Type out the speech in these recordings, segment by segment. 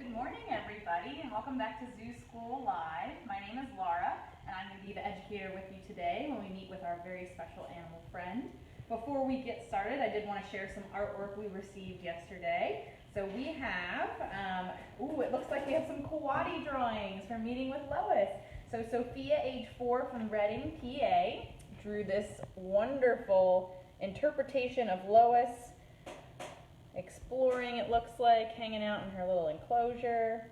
Good morning, everybody, and welcome back to Zoo School Live. My name is Laura, and I'm going to be the educator with you today when we meet with our very special animal friend. Before we get started, I did want to share some artwork we received yesterday. So we have, it looks like we have some Kawadi drawings from meeting with Lois. So Sophia, age 4, from Reading, PA, drew this wonderful interpretation of Lois exploring, it looks like, hanging out in her little enclosure.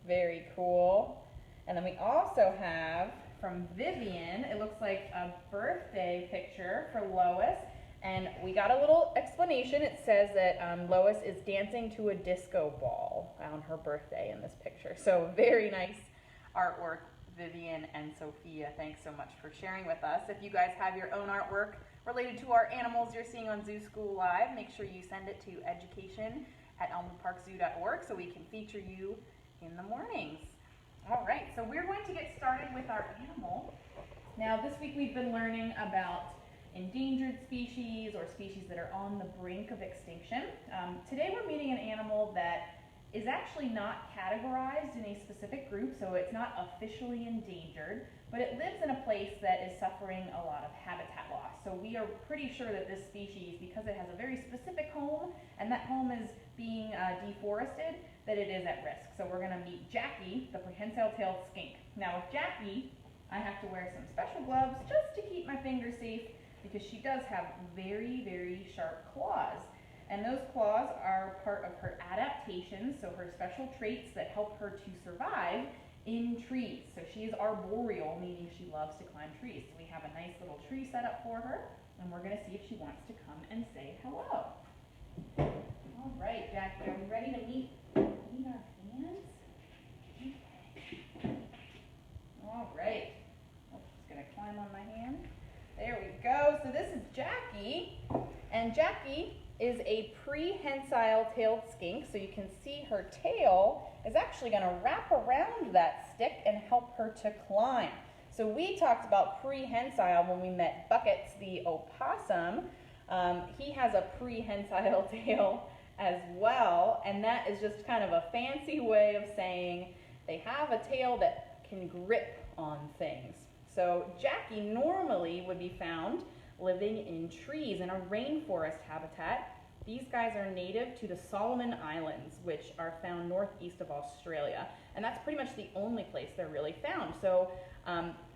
Very cool. And then we also have from Vivian, it looks like a birthday picture for Lois. And we got a little explanation. It says that Lois is dancing to a disco ball on her birthday in this picture. So very nice artwork, Vivian and Sophia. Thanks so much for sharing with us. If you guys have your own artwork related to our animals you're seeing on Zoo School Live, make sure you send it to education@elmwoodparkzoo.org so we can feature you in the mornings. All right, so we're going to get started with our animal. Now this week we've been learning about endangered species or species that are on the brink of extinction. Today we're meeting an animal that is actually not categorized in a specific group, so it's not officially endangered, but it lives in a place that is suffering a lot of habitat loss. So we are pretty sure that this species, because it has a very specific home, and that home is being deforested, that it is at risk. So we're gonna meet Jackie, the Prehensile-tailed Skink. Now with Jackie, I have to wear some special gloves just to keep my fingers safe because she does have very, very sharp claws. And those claws are part of her adaptations, so her special traits that help her to survive in trees. So she is arboreal, meaning she loves to climb trees. So we have a nice little tree set up for her, and we're going to see if she wants to come and say hello. All right, Jackie, are we ready to meet our fans? Okay. All right. I'm just going to climb on my hand. There we go. So this is Jackie, and Jackie is a prehensile-tailed skink, so you can see her tail is actually going to wrap around that stick and help her to climb. So we talked about prehensile when we met Buckets, the opossum. He has a prehensile tail as well, and that is just kind of a fancy way of saying they have a tail that can grip on things. So Jackie normally would be found living in trees in a rainforest habitat. These guys are native to the Solomon Islands, which are found northeast of Australia. And that's pretty much the only place they're really found. So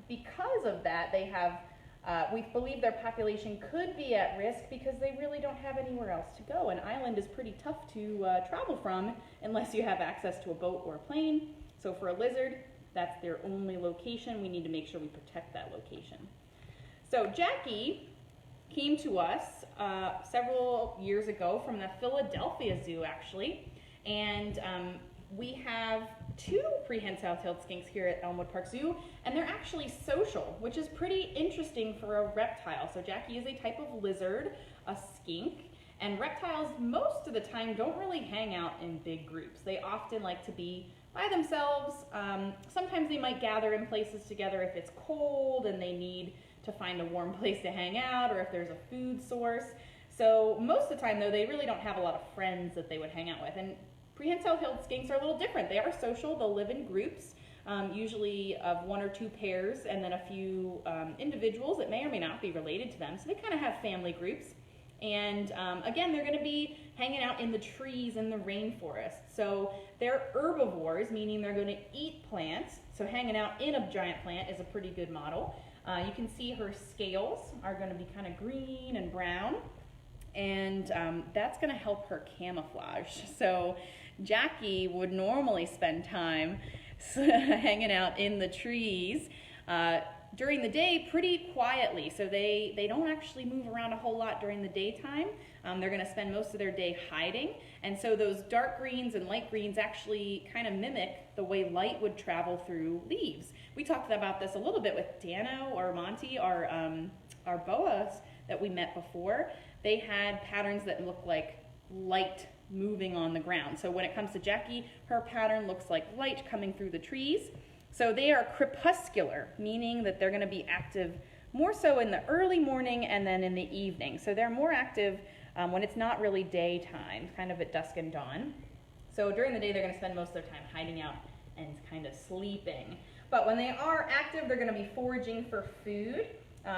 because of that, they have, we believe their population could be at risk because they really don't have anywhere else to go. An island is pretty tough to travel from unless you have access to a boat or a plane. So for a lizard, that's their only location. We need to make sure we protect that location. So Jackie came to us several years ago from the Philadelphia Zoo, actually, and we have 2 prehensile-tailed skinks here at Elmwood Park Zoo, and they're actually social, which is pretty interesting for a reptile. So Jackie is a type of lizard, a skink, and reptiles most of the time don't really hang out in big groups. They often like to be by themselves. Sometimes they might gather in places together if it's cold and they need to find a warm place to hang out, or if there's a food source. So most of the time though, they really don't have a lot of friends that they would hang out with. And prehensile-tailed skinks are a little different. They are social, they'll live in groups, usually of 1 or 2 pairs, and then a few individuals that may or may not be related to them. So they kind of have family groups. And again, they're gonna be hanging out in the trees in the rainforest. So they're herbivores, meaning they're gonna eat plants. So hanging out in a giant plant is a pretty good model. You can see her scales are going to be kind of green and brown, and that's going to help her camouflage. So Jackie would normally spend time hanging out in the trees during the day pretty quietly. So they don't actually move around a whole lot during the daytime. They're going to spend most of their day hiding, and so those dark greens and light greens actually kind of mimic the way light would travel through leaves. We talked about this a little bit with Dano or Monty, our boas that we met before. They had patterns that look like light moving on the ground. So when it comes to Jackie, her pattern looks like light coming through the trees. So they are crepuscular, meaning that they're going to be active more so in the early morning and then in the evening. So they're more active when it's not really daytime, kind of at dusk and dawn. So during the day, they're going to spend most of their time hiding out and kind of sleeping. But when they are active, they're going to be foraging for food.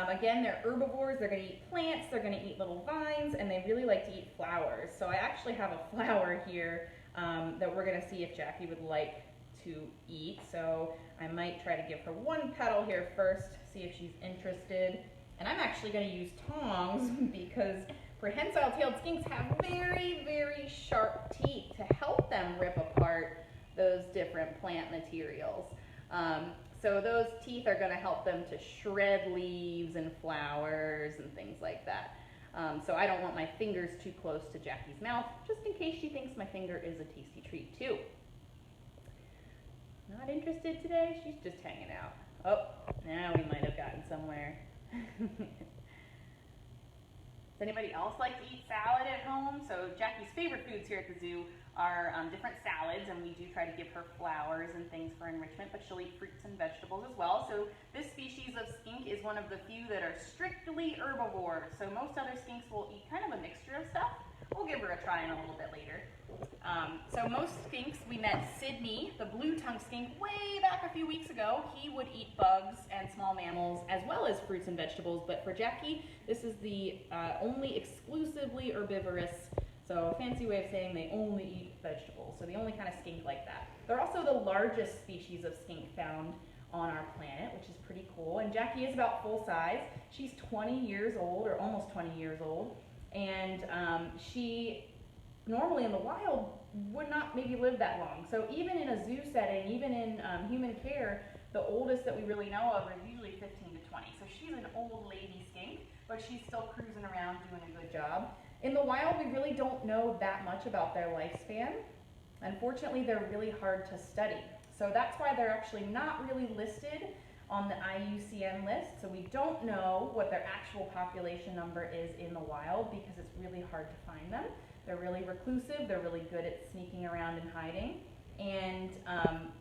Again, they're herbivores. They're going to eat plants. They're going to eat little vines, and they really like to eat flowers. So I actually have a flower here that we're going to see if Jackie would like to eat. So I might try to give her one petal here first, see if she's interested. And I'm actually going to use tongs because prehensile-tailed skinks have very, very sharp teeth to help them rip apart those different plant materials. So those teeth are going to help them to shred leaves and flowers and things like that. So I don't want my fingers too close to Jackie's mouth, just in case she thinks my finger is a tasty treat too. Not interested today? She's just hanging out. Oh, now we might have gotten somewhere. Does anybody else like to eat salad at home? So Jackie's favorite foods here at the zoo are different salads, and we do try to give her flowers and things for enrichment, but she'll eat fruits and vegetables as well. So this species of skink is one of the few that are strictly herbivores. So most other skinks will eat kind of a mixture of stuff. We'll give her a try in a little bit later. So most skinks, we met Sydney, the blue-tongued skink, way back a few weeks ago. He would eat bugs and small mammals as well as fruits and vegetables, but for Jackie, this is the only exclusively herbivorous, so a fancy way of saying they only eat vegetables, so the only kind of skink like that. They're also the largest species of skink found on our planet, which is pretty cool, and Jackie is about full size. She's 20 years old, or almost 20 years old, and she normally in the wild would not maybe live that long. So even in a zoo setting, even in human care, the oldest that we really know of are usually 15 to 20. So she's an old lady skink, but she's still cruising around doing a good job. In the wild, we really don't know that much about their lifespan. Unfortunately, they're really hard to study. So that's why they're actually not really listed on the IUCN list. So we don't know what their actual population number is in the wild because it's really hard to find them. They're really reclusive, they're really good at sneaking around and hiding, and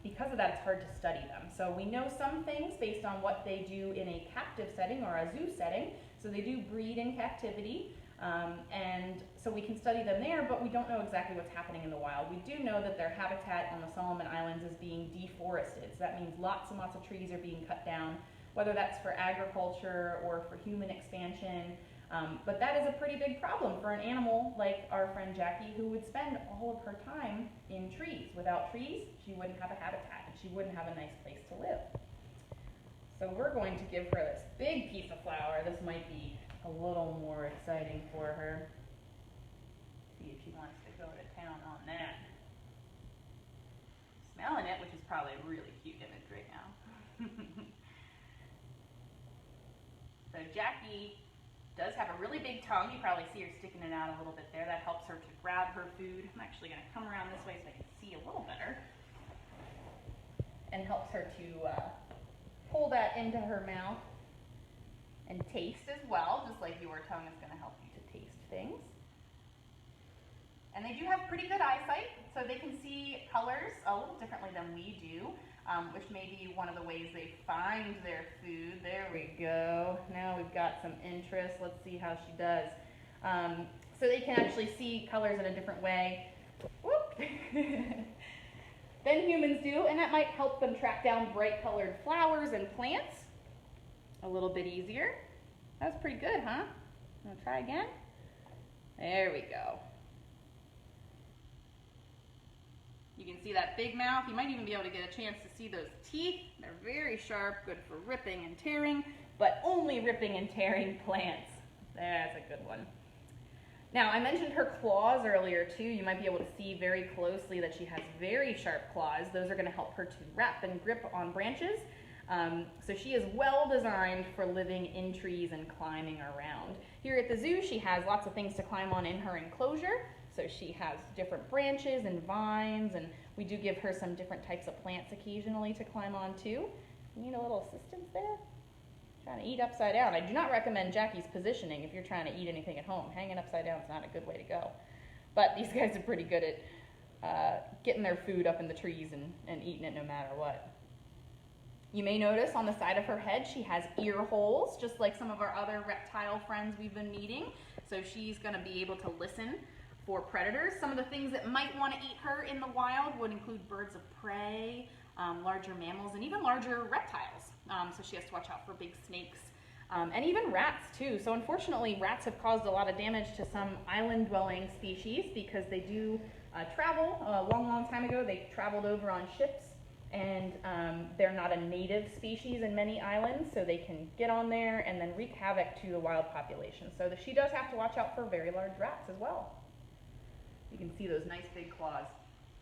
because of that, it's hard to study them. So we know some things based on what they do in a captive setting or a zoo setting. So they do breed in captivity, and so we can study them there, but we don't know exactly what's happening in the wild. We do know that their habitat on the Solomon Islands is being deforested. So that means lots and lots of trees are being cut down, whether that's for agriculture or for human expansion. But that is a pretty big problem for an animal like our friend Jackie, who would spend all of her time in trees. Without trees, she wouldn't have a habitat, and she wouldn't have a nice place to live. So we're going to give her this big piece of flour. This might be a little more exciting for her. See if she wants to go to town on that. Smelling it, which is probably a really cute image right now. So Jackie does have a really big tongue. You probably see her sticking it out a little bit there. That helps her to grab her food. I'm actually going to come around this way so I can see a little better. And helps her to pull that into her mouth and taste as well, just like your tongue is going to help you to taste things. And they do have pretty good eyesight, so they can see colors a little differently than we do. Which may be one of the ways they find their food. There we go. Now we've got some interest. Let's see how she does. So they can actually see colors in a different way whoop, than humans do, and that might help them track down bright colored flowers and plants a little bit easier. That was pretty good, huh? Want to try again? There we go. You can see that big mouth. You might even be able to get a chance to see those teeth. They're very sharp, good for ripping and tearing, but only ripping and tearing plants. That's a good one. Now, I mentioned her claws earlier too. You might be able to see very closely that she has very sharp claws. Those are going to help her to wrap and grip on branches. So she is well designed for living in trees and climbing around. Here at the zoo, she has lots of things to climb on in her enclosure. So she has different branches and vines, and we do give her some different types of plants occasionally to climb on too. You need a little assistance there? Trying to eat upside down. I do not recommend Jackie's positioning if you're trying to eat anything at home. Hanging upside down is not a good way to go. But these guys are pretty good at getting their food up in the trees and eating it no matter what. You may notice on the side of her head she has ear holes, just like some of our other reptile friends we've been meeting. So she's going to be able to listen for predators. Some of the things that might want to eat her in the wild would include birds of prey, larger mammals, and even larger reptiles. So she has to watch out for big snakes, and even rats too. So unfortunately, rats have caused a lot of damage to some island-dwelling species because they do travel. A long time ago, they traveled over on ships, and they're not a native species in many islands, so they can get on there and then wreak havoc to the wild population. So she does have to watch out for very large rats as well. You can see those nice big claws.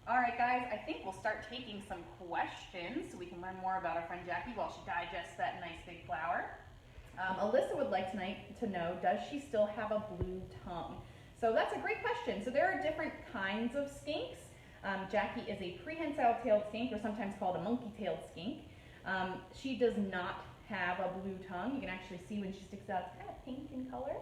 All right, guys, I think we'll start taking some questions so we can learn more about our friend Jackie while she digests that nice big flower. Alyssa would like to know, does she still have a blue tongue? So that's a great question. So there are different kinds of skinks. Jackie is a prehensile-tailed skink, or sometimes called a monkey-tailed skink. She does not have a blue tongue. You can actually see when she sticks out, it's kind of pink in color.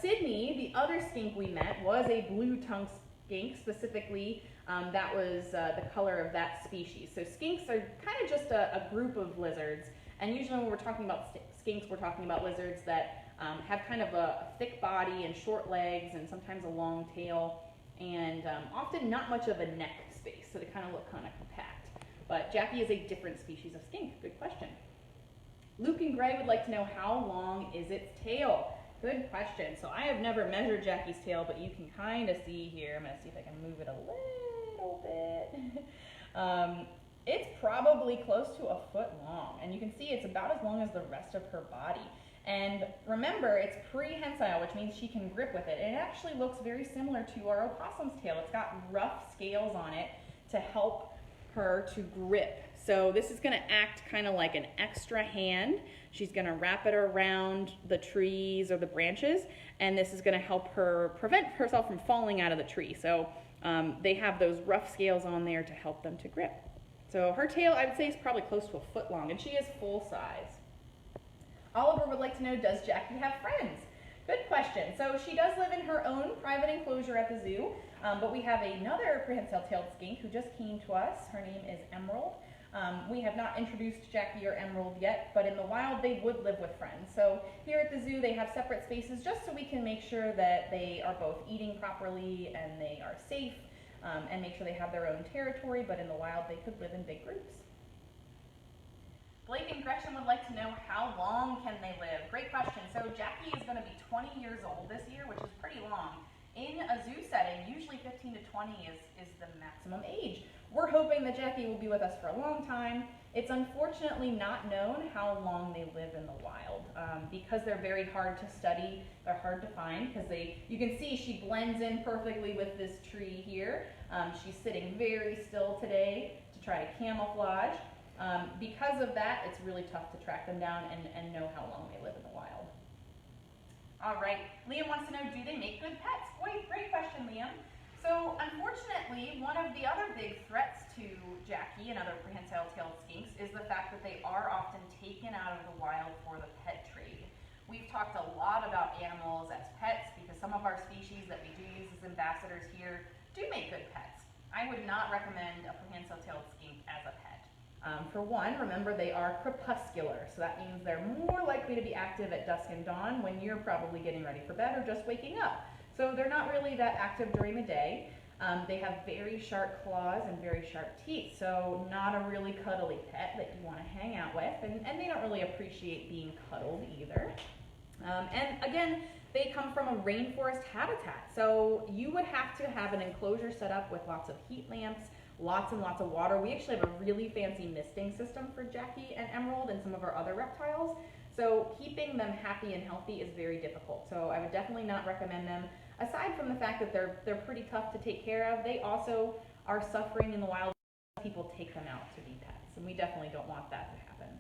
Sydney, the other skink we met, was a blue-tongue skink. Specifically, that was the color of that species. So skinks are kind of just a group of lizards. And usually when we're talking about skinks, we're talking about lizards that have kind of a thick body and short legs and sometimes a long tail, and often not much of a neck space, so they kind of look kind of compact. But Jackie is a different species of skink. Good question. Luke and Gray would like to know, how long is its tail? Good question. So I have never measured Jackie's tail, but you can kind of see here. I'm going to see if I can move it a little bit. It's probably close to a foot long, and you can see it's about as long as the rest of her body. And remember, it's prehensile, which means she can grip with it. And it actually looks very similar to our opossum's tail. It's got rough scales on it to help her to grip. So this is going to act kind of like an extra hand. She's going to wrap it around the trees or the branches, and this is going to help her prevent herself from falling out of the tree. So they have those rough scales on there to help them to grip. So her tail, I would say, is probably close to a foot long, and she is full size. Oliver would like to know, does Jackie have friends? Good question. So she does live in her own private enclosure at the zoo, but we have another prehensile-tailed skink who just came to us. Her name is Emerald. We have not introduced Jackie or Emerald yet, but in the wild they would live with friends. So here at the zoo they have separate spaces just so we can make sure that they are both eating properly and they are safe, and make sure they have their own territory, but in the wild they could live in big groups. Blake and Gretchen would like to know, how long can they live? Great question. So Jackie is going to be 20 years old this year, which is pretty long. In a zoo setting, usually 15 to 20 is the maximum age. We're hoping that Jackie will be with us for a long time. It's unfortunately not known how long they live in the wild, because they're very hard to study. They're hard to find because you can see she blends in perfectly with this tree here. She's sitting very still today to try to camouflage. Because of that, it's really tough to track them down and know how long they live in the wild. All right, Liam wants to know, do they make good pets? Great question, Liam. So unfortunately, one of the other big threats to Jackie and other prehensile-tailed skinks is the fact that they are often taken out of the wild for the pet trade. We've talked a lot about animals as pets because some of our species that we do use as ambassadors here do make good pets. I would not recommend a prehensile-tailed skink as a pet. For one, remember they are crepuscular, so that means they're more likely to be active at dusk and dawn when you're probably getting ready for bed or just waking up. So they're not really that active during the day. They have very sharp claws and very sharp teeth, so not a really cuddly pet that you want to hang out with, and they don't really appreciate being cuddled either. And again, they come from a rainforest habitat, so you would have to have an enclosure set up with lots of heat lamps, lots and lots of water. We actually have a really fancy misting system for Jackie and Emerald and some of our other reptiles. So keeping them happy and healthy is very difficult. So I would definitely not recommend them. Aside from the fact that they're pretty tough to take care of, they also are suffering in the wild. People take them out to be pets, and we definitely don't want that to happen.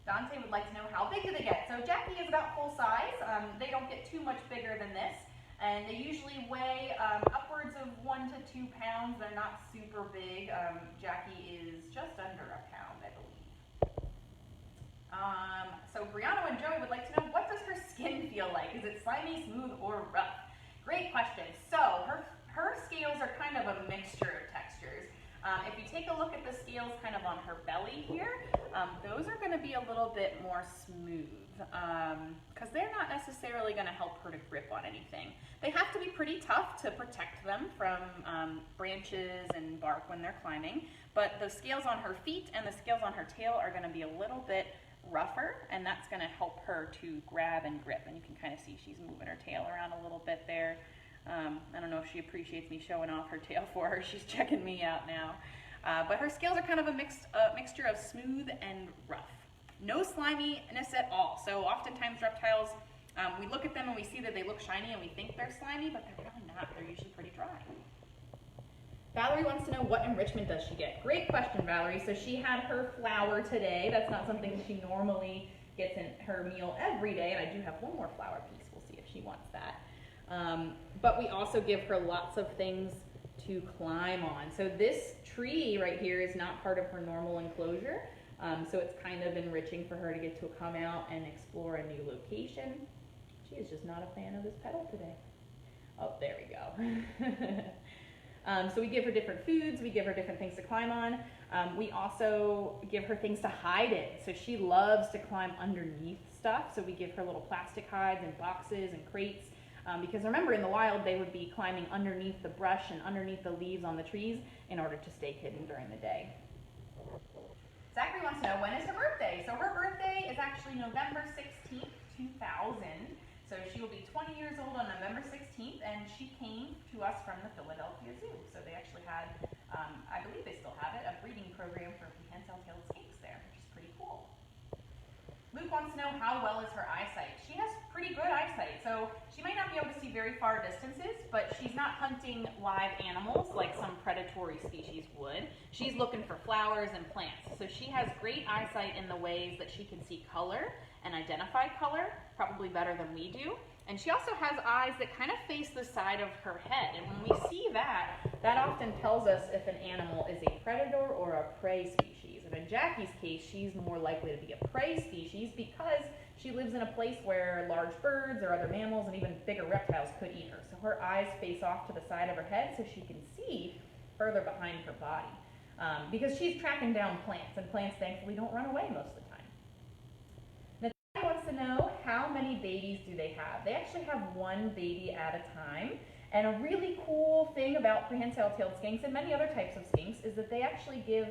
Dante would like to know, how big do they get? So Jackie is about full size. They don't get too much bigger than this. And they usually weigh upwards of 1 to 2 pounds. They're not super big. Jackie is just under a pound, I believe. So Brianna and Joey would like to know, what does her skin feel like? Is it slimy, smooth, or rough? Great question. So her scales are kind of a mixture of textures. If you take a look at the scales kind of on her belly here, those are going to be a little bit more smooth because they're not necessarily going to help her to grip on anything. They have to be pretty tough to protect them from branches and bark when they're climbing, but the scales on her feet and the scales on her tail are going to be a little bit rougher, and that's going to help her to grab and grip. And you can kind of see she's moving her tail around a little bit there. I don't know if she appreciates me showing off her tail for her. She's checking me out now. But her scales are kind of a mixture of smooth and rough. No sliminess at all. So oftentimes reptiles, we look at them and we see that they look shiny and we think they're slimy, but they're really not. They're usually pretty dry. Valerie wants to know, what enrichment does she get? Great question, Valerie. So she had her flour today. That's not something she normally gets in her meal every day, and I do have one more flour piece. We'll see if she wants that. But we also give her lots of things to climb on. So this tree right here is not part of her normal enclosure. So it's kind of enriching for her to get to come out and explore a new location. She is just not a fan of this petal today. Oh, there we go. So we give her different foods, we give her different things to climb on. We also give her things to hide in. So she loves to climb underneath stuff. So we give her little plastic hides and boxes and crates. Because remember, in the wild, they would be climbing underneath the brush and underneath the leaves on the trees in order to stay hidden during the day. Zachary wants to know, when is her birthday? So her birthday is actually November 16th, 2000. So she will be 20 years old on November 16th, and she came to us from the Philadelphia Zoo. So they actually had, I believe they still have it, a breeding program for prehensile-tailed skinks there, which is pretty cool. Luke wants to know, how well is her eyesight? She has pretty good eyesight, so she might not be able to see very far distances, but she's not hunting live animals like some predatory species would. She's looking for flowers and plants, so she has great eyesight in the ways that she can see color and identify color, probably better than we do. And she also has eyes that kind of face the side of her head, and when we see that, that often tells us if an animal is a predator or a prey species. And in Jackie's case, she's more likely to be a prey species because she lives in a place where large birds or other mammals and even bigger reptiles could eat her. So her eyes face off to the side of her head so she can see further behind her body. Because she's tracking down plants, and plants thankfully don't run away most of the time. Natalia wants to know, how many babies do they have? They actually have one baby at a time. And a really cool thing about prehensile-tailed skinks and many other types of skinks is that they actually give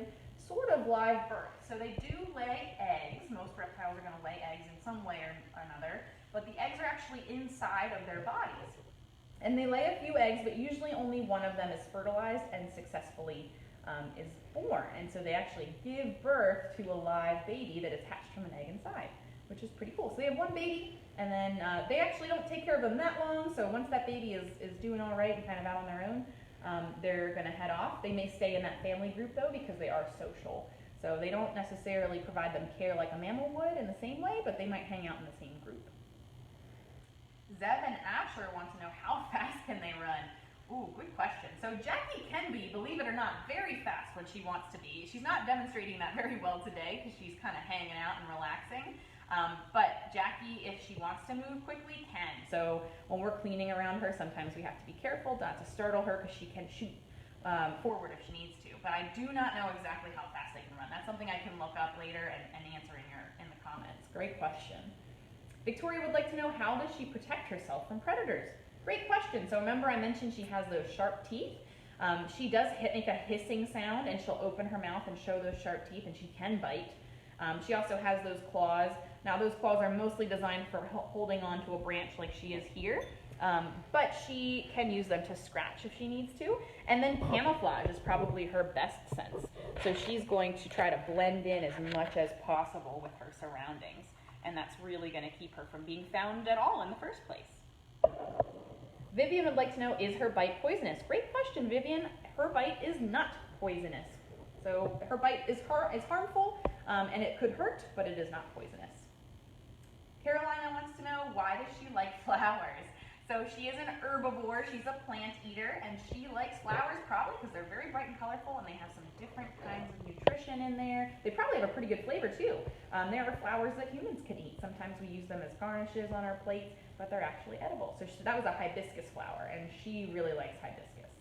sort of live birth. So they do lay eggs. Most reptiles are going to lay eggs in some way or another, but the eggs are actually inside of their bodies. And they lay a few eggs, but usually only one of them is fertilized and successfully is born. And so they actually give birth to a live baby that is hatched from an egg inside, which is pretty cool. So they have one baby, and then they actually don't take care of them that long, so once that baby is doing all right and kind of out on their own, they're going to head off. They may stay in that family group, though, because they are social. So they don't necessarily provide them care like a mammal would in the same way, but they might hang out in the same group. Zeb and Asher want to know, how fast can they run? Ooh, good question. So Jackie can be, believe it or not, very fast when she wants to be. She's not demonstrating that very well today because she's kind of hanging out and relaxing. But Jackie, if she wants to move quickly, can. So when we're cleaning around her, sometimes we have to be careful not to startle her because she can shoot forward if she needs to. But I do not know exactly how fast they can run. That's something I can look up later and answer in the comments. Great question. Victoria would like to know, how does she protect herself from predators? Great question. So remember I mentioned she has those sharp teeth. She does make a hissing sound, and she'll open her mouth and show those sharp teeth, and she can bite. She also has those claws. Now those claws are mostly designed for holding onto a branch like she is here, but she can use them to scratch if she needs to. And then camouflage is probably her best sense. So she's going to try to blend in as much as possible with her surroundings, and that's really going to keep her from being found at all in the first place. Vivian would like to know, is her bite poisonous? Great question, Vivian. Her bite is not poisonous. So her bite is harmful, and it could hurt, but it is not poisonous. Carolina wants to know, why does she like flowers? So she is an herbivore. She's a plant eater, and she likes flowers probably because they're very bright and colorful, and they have some different kinds of nutrition in there. They probably have a pretty good flavor too. There are flowers that humans can eat. Sometimes we use them as garnishes on our plates, but they're actually edible. So that was a hibiscus flower, and she really likes hibiscus.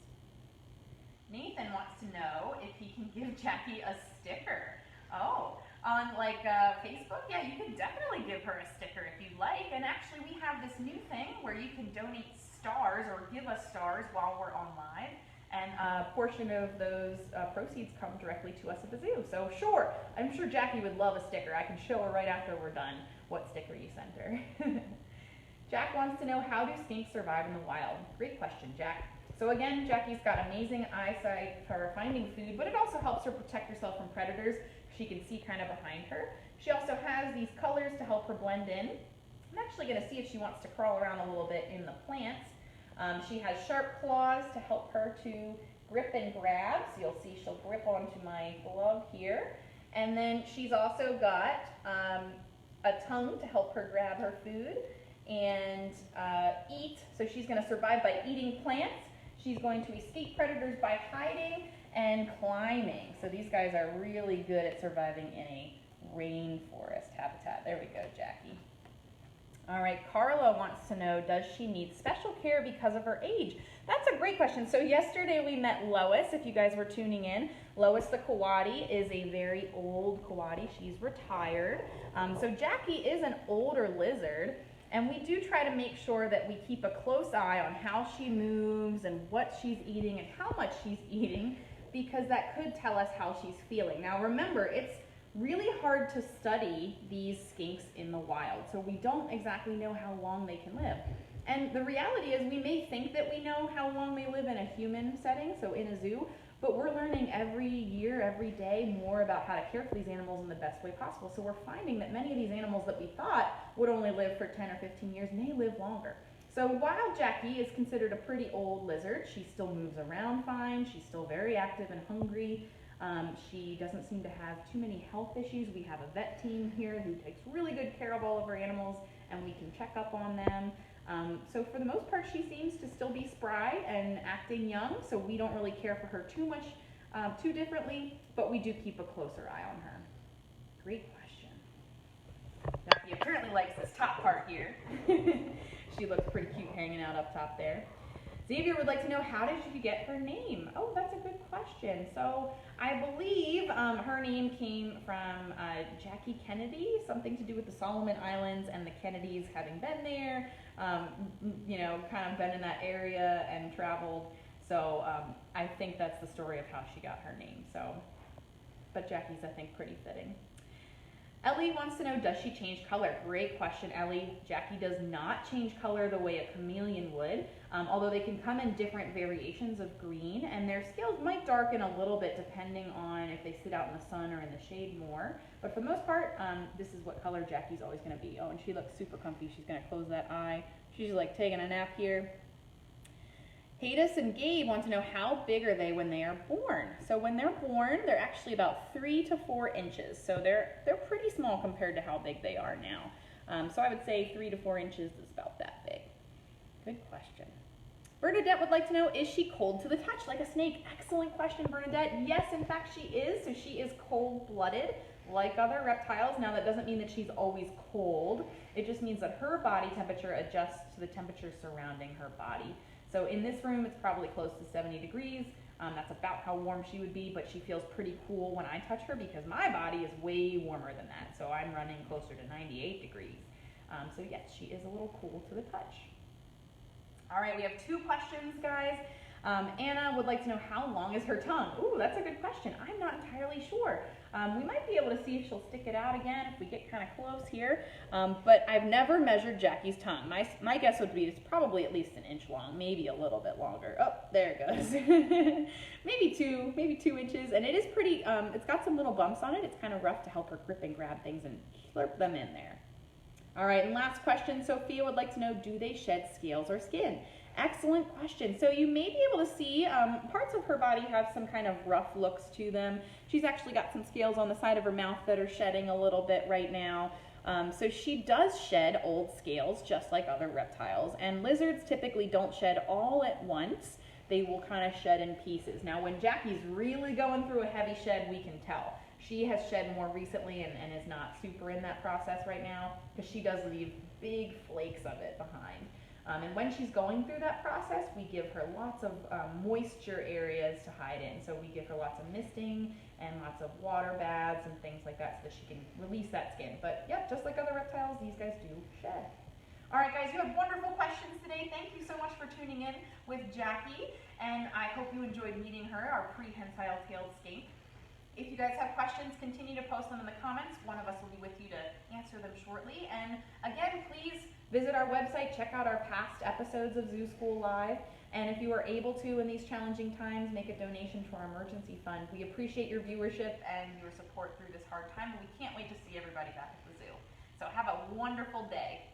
Nathan wants to know if he can give Jackie a sticker. Oh, on like Facebook? Yeah, you can definitely give her a sticker if you'd like. And actually we have this new thing where you can donate stars or give us stars while we're on live. And a portion of those proceeds come directly to us at the zoo. So sure, I'm sure Jackie would love a sticker. I can show her right after we're done what sticker you sent her. Jack wants to know, how do skinks survive in the wild? Great question, Jack. So again, Jackie's got amazing eyesight for finding food, but it also helps her protect herself from predators. She can see kind of behind her. She also has these colors to help her blend in. I'm actually going to see if she wants to crawl around a little bit in the plants. She has sharp claws to help her to grip and grab. So you'll see she'll grip onto my glove here. And then she's also got a tongue to help her grab her food and eat. So she's going to survive by eating plants. She's going to escape predators by hiding and climbing. So these guys are really good at surviving in a rainforest habitat. There we go, Jackie. All right, Carla wants to know, does she need special care because of her age? That's a great question. So yesterday we met Lois, if you guys were tuning in. Lois the coati is a very old coati. She's retired. So Jackie is an older lizard, and we do try to make sure that we keep a close eye on how she moves and what she's eating and how much she's eating, because that could tell us how she's feeling. Now remember, it's really hard to study these skinks in the wild, so we don't exactly know how long they can live. And the reality is we may think that we know how long they live in a human setting, so in a zoo, but we're learning every year, every day, more about how to care for these animals in the best way possible. So we're finding that many of these animals that we thought would only live for 10 or 15 years may live longer. So while Jackie is considered a pretty old lizard, she still moves around fine, she's still very active and hungry. She doesn't seem to have too many health issues. We have a vet team here who takes really good care of all of our animals, and we can check up on them. So for the most part, she seems to still be spry and acting young, so we don't really care for her too much, too differently, but we do keep a closer eye on her. Great question. Jackie apparently likes this top part here. She looks pretty cute hanging out up top there. Xavier would like to know, how did you get her name? Oh, that's a good question. So I believe her name came from Jackie Kennedy, something to do with the Solomon Islands and the Kennedys having been there, you know, kind of been in that area and traveled. So I think that's the story of how she got her name. So, but Jackie's, I think, pretty fitting. Ellie wants to know, does she change color? Great question, Ellie. Jackie does not change color the way a chameleon would, although they can come in different variations of green, and their scales might darken a little bit depending on if they sit out in the sun or in the shade more. But for the most part, this is what color Jackie's always going to be. Oh, and she looks super comfy. She's going to close that eye. She's like taking a nap here. Hadis and Gabe want to know, how big are they when they are born? So when they're born, they're actually about 3 to 4 inches. So they're pretty small compared to how big they are now. So I would say 3 to 4 inches is about that big. Good question. Bernadette would like to know, is she cold to the touch like a snake? Excellent question, Bernadette. Yes, in fact, she is. So she is cold-blooded like other reptiles. Now, that doesn't mean that she's always cold. It just means that her body temperature adjusts to the temperature surrounding her body. So in this room, it's probably close to 70 degrees. That's about how warm she would be, but she feels pretty cool when I touch her because my body is way warmer than that. So I'm running closer to 98 degrees. So yes, she is a little cool to the touch. All right, we have 2 questions, guys. Anna would like to know, how long is her tongue? Ooh, that's a good question. I'm not entirely sure. We might be able to see if she'll stick it out again if we get kind of close here. But I've never measured Jackie's tongue. My guess would be it's probably at least 1 inch long, maybe a little bit longer. Oh, there it goes. maybe 2 inches. And it is pretty, it's got some little bumps on it. It's kind of rough to help her grip and grab things and slurp them in there. All right, and last question, Sophia would like to know, do they shed scales or skin? Excellent question. So you may be able to see parts of her body have some kind of rough looks to them. She's actually got some scales on the side of her mouth that are shedding a little bit right now. So she does shed old scales just like other reptiles, and lizards typically don't shed all at once. They will kind of shed in pieces. Now when Jackie's really going through a heavy shed, we can tell. She has shed more recently and is not super in that process right now because she does leave big flakes of it behind. And when she's going through that process, we give her lots of moisture areas to hide in. So we give her lots of misting and lots of water baths and things like that so that she can release that skin. But yeah, just like other reptiles, these guys do shed. All right, guys, you have wonderful questions today. Thank you so much for tuning in with Jackie, and I hope you enjoyed meeting her, our prehensile-tailed skink. If you guys have questions, continue to post them in the comments. One of us will be with you to answer them shortly. And again, please visit our website, check out our past episodes of Zoo School Live. And if you are able to, in these challenging times, make a donation to our emergency fund. We appreciate your viewership and your support through this hard time, and we can't wait to see everybody back at the zoo. So have a wonderful day.